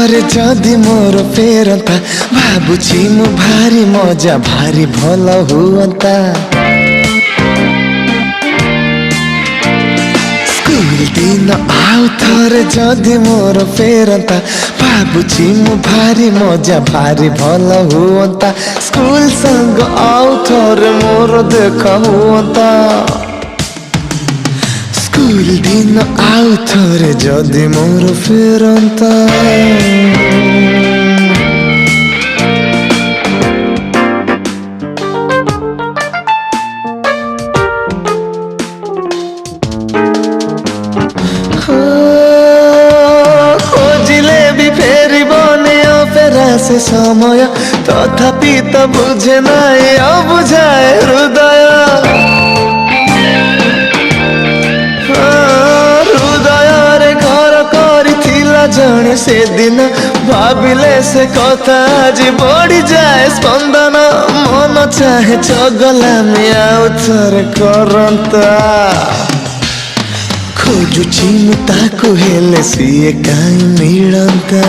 थरे जदि मोर फेरंता भाबुछि मु भारी मजा भारी भल हुअंता। स्कूल दिन आउ थरे जदि मोर फेरंता भाबुछि मु भारी मजा भारी भल हुअंता। स्कूल संग आउ थरे मोर देखा हुअंता। स्कूल दिन आउ थरे जदि मोर फेरंता। खोजिले भी फेरी बने फेरा से समय तथापि तो बुझे नहीं अबुझाए हृदय। जने से दिन भाविले से कथा आज बढ़ जाए स्पंदन मन चाहे चगला में आउ थरे करंता। खोजुछि मु ताकु हेले सिए काई मिलंता।